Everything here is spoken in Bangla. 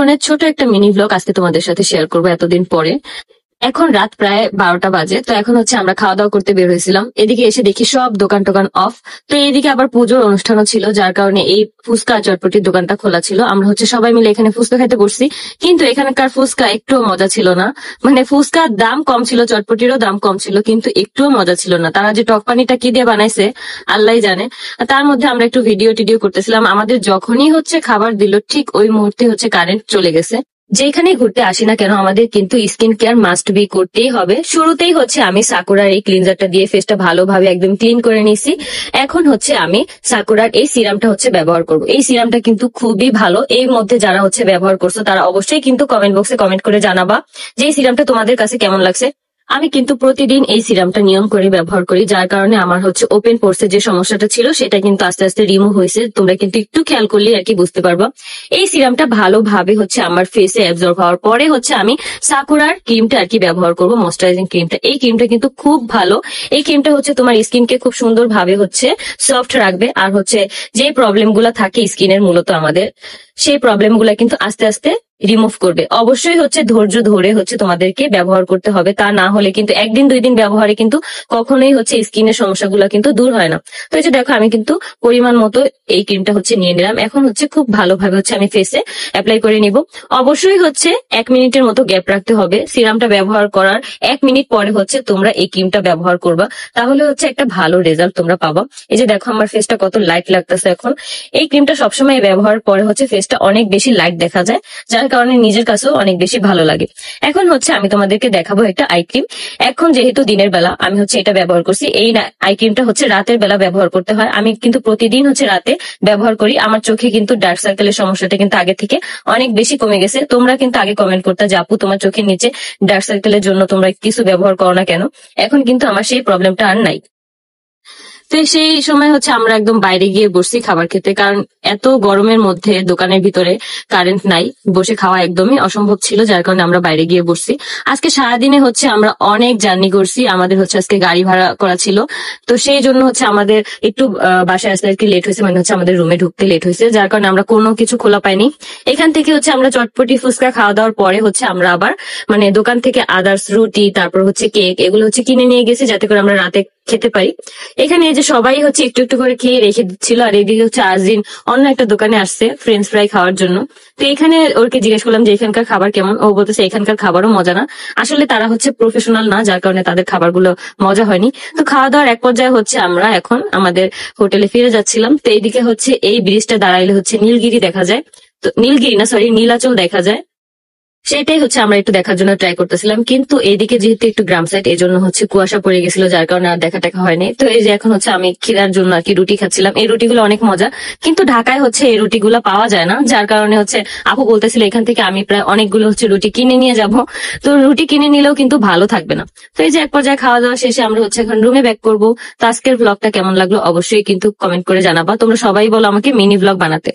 জীবনের ছোট একটা মিনি ব্লগ আজকে তোমাদের সাথে শেয়ার করবো এতদিন পরে। এখন রাত প্রায় 12টা বাজে। তো এখন আমরা খাওয়া দাওয়া করতে বের হয়েছিলাম, এদিকে এসে দেখি সব দোকান টোকান অফ। তো এইদিকে আবার পুজোর অনুষ্ঠানও ছিল, যার কারণে এই ফুচকা চটপটির দোকানটা খোলা ছিল। আমরা সবাই মিলে এখানে ফুচকা খেতে বসছি, কিন্তু এখানকার ফুচকা একটুও মজা ছিল না। মানে ফুচকার দাম কম ছিল, চটপটিরও দাম কম ছিল, কিন্তু একটুও মজা ছিল না। তারা যে টক পানিটা কি দিয়ে বানাইছে আল্লাহ জানে। তার মধ্যে আমরা একটু ভিডিও টিডিও করতেছিলাম। আমাদের যখনই খাবার দিল, ঠিক ওই মুহূর্তে কারেন্ট চলে গেছে। যেখানেই ঘুরতে আসি না কেন, আমাদের কিন্তু স্কিন কেয়ার মাস্ট বি করতেই হবে। শুরুতেই আমি সাকুরার এই ক্লিনজারটা দিয়ে ফেসটা ভালোভাবে একদম ক্লিন করে নিছি। এখন আমি সাকুরার এই সিরামটা ব্যবহার করব। এই সিরামটা কিন্তু খুবই ভালো। এর মধ্যে যারা ব্যবহার করছো তারা অবশ্যই কিন্তু কমেন্ট বক্সে কমেন্ট করে জানাবা যে এই সিরামটা তোমাদের কাছে কেমন লাগছে। আমি কিন্তু প্রতিদিন এই সিরামটা নিয়ম করে ব্যবহার করি, যার কারণে আমার ওপেন পোরসে যে সমস্যাটা ছিল সেটা কিন্তু আস্তে আস্তে রিমুভ হয়েছে। তোমরা কিন্তু একটু খেয়াল করলে আর কি বুঝতে পারবা। এই সিরামটা ভালোভাবে আমার ফেসে অ্যাবজর্ব হওয়ার পরে আমি সাকুরার ক্রিমটা আর কি ব্যবহার করব, ময়শ্চারাইজিং ক্রিমটা। এই ক্রিমটা কিন্তু খুব ভালো। এই ক্রিমটা তোমার স্কিনকে খুব সুন্দর ভাবে সফট রাখবে। আর যে প্রবলেম গুলা থাকে স্কিনের, মূলত আমাদের সেই প্রবলেম গুলা কিন্তু আস্তে আস্তে রিমুভ করবে। অবশ্যই ধৈর্য ধরে তোমাদেরকে ব্যবহার করতে হবে, তা না হলে কিন্তু একদিন দুই দিন ব্যবহারে কিন্তু কখনোই স্কিনের সমস্যাগুলো কিন্তু দূর হয় না। তো এই যে দেখো, আমি কিন্তু পরিমাণ মতো এই ক্রিমটা নিয়ে নিলাম। এখন খুব ভালোভাবে আমি ফেসে অ্যাপ্লাই করে নিব। অবশ্যই 1 মিনিটের মতো গ্যাপ রাখতে হবে। সিরামটা ব্যবহার করার 1 মিনিট পরে তোমরা এই ক্রিমটা ব্যবহার করবা, তাহলে একটা ভালো রেজাল্ট তোমরা পাবা। এই যে দেখো, আমার ফেসটা কত লাইট লাগতেছে এখন। এই ক্রিমটা সবসময় ব্যবহার পরে ফেসটা অনেক বেশি লাইট দেখা যায়, যার কারণে নিজের কাছেও অনেক বেশি ভালো লাগে। এখন আমি তোমাদেরকে দেখাবো একটা আই ক্রিম। এখন যেহেতু দিনের বেলা আমি এটা ব্যবহার করছি, এই আই ক্রিমটা রাতের বেলা ব্যবহার করতে হয়। আমি কিন্তু প্রতিদিন রাতে ব্যবহার করি। আমার চোখে কিন্তু ডার্ক সার্কেলের সমস্যাটা কিন্তু আগে থেকে অনেক বেশি কমে গেছে। তোমরা কিন্তু আগে কমেন্ট করতে যে আপু তোমার চোখের নিচে ডার্ক সার্কেলের জন্য তোমরা কিছু ব্যবহার করো না কেন। এখন কিন্তু আমার সেই প্রবলেমটা আর নাই। তো সেই সময় আমরা একদম বাইরে গিয়ে বসছি খাবার খেতে, কারণ এত গরমের মধ্যে দোকানের ভিতরে কারেন্ট নাই, বসে খাওয়া একদমই অসম্ভব ছিল, যার কারণে আমরা বাইরে গিয়ে বসছি। আজকে সারাদিনে আমরা অনেক জার্নি করছি। আমাদের আজকে গাড়ি ভাড়া করা ছিল, তো সেই জন্য আমাদের একটু বাসায় আসতে আর কি লেট হয়েছে। মানে আমাদের রুমে ঢুকতে লেট হয়েছে, যার কারণে আমরা কোনো কিছু খোলা পাইনি। এখান থেকে আমরা চটপটি ফুচকা খাওয়া দাওয়ার পরে আমরা আবার দোকান থেকে আদার্স রুটি, তারপর কেক, এগুলো কিনে নিয়ে গেছি যাতে করে আমরা রাতে খেতে পারি। এখানে এই যে সবাই একটু একটু করে খেয়ে রেখে দিচ্ছিল। আর এদিকে আজদিন অন্য একটা দোকানে আসছে ফ্রেঞ্চ ফ্রাই খাওয়ার জন্য। তো এখানে ওকে জিজ্ঞেস করলাম যে এখানকার খাবার কেমন। ও বলতেছে এখানকার খাবারও মজা না। আসলে তারা প্রফেশনাল না, যার কারণে তাদের খাবারগুলো মজা হয়নি। তো খাওয়া দাওয়ার এক পর্যায়ে আমরা এখন আমাদের হোটেলে ফিরে যাচ্ছিলাম। তো এইদিকে এই ব্রিজটা দাঁড়াইলে নীলগিরি দেখা যায়। তো নীলগিরি না, সরি, নীলাচল দেখা যায়। সেটাই আমরা একটু দেখার জন্য ট্রাই করতেছিলাম, কিন্তু এইদিকে যেহেতু একটু গ্রাম সাইড, এই জন্য কুয়াশা পড়ে গেছিল, যার কারণে আর দেখা টেকা হয়নি। তো এই যে এখন আমি খিদার জন্য আর কি রুটি খাচ্ছিলাম। এই রুটিগুলো অনেক মজা, কিন্তু ঢাকায় এই রুটিগুলো পাওয়া যায় না, যার কারণে আপু বলতেছিল এখান থেকে আমি প্রায় অনেকগুলো রুটি কিনে নিয়ে যাব। তো রুটি কিনে নিলেও কিন্তু ভালো থাকবে না। তো এই যে এক পর্যায়ে খাওয়া দাওয়া শেষে আমরা এখন রুমে ব্যাক করবো। তো আজকের ব্লগটা কেমন লাগলো অবশ্যই কিন্তু কমেন্ট করে জানাবা। তোমরা সবাই বলো আমাকে মিনি ব্লগ বানাতে।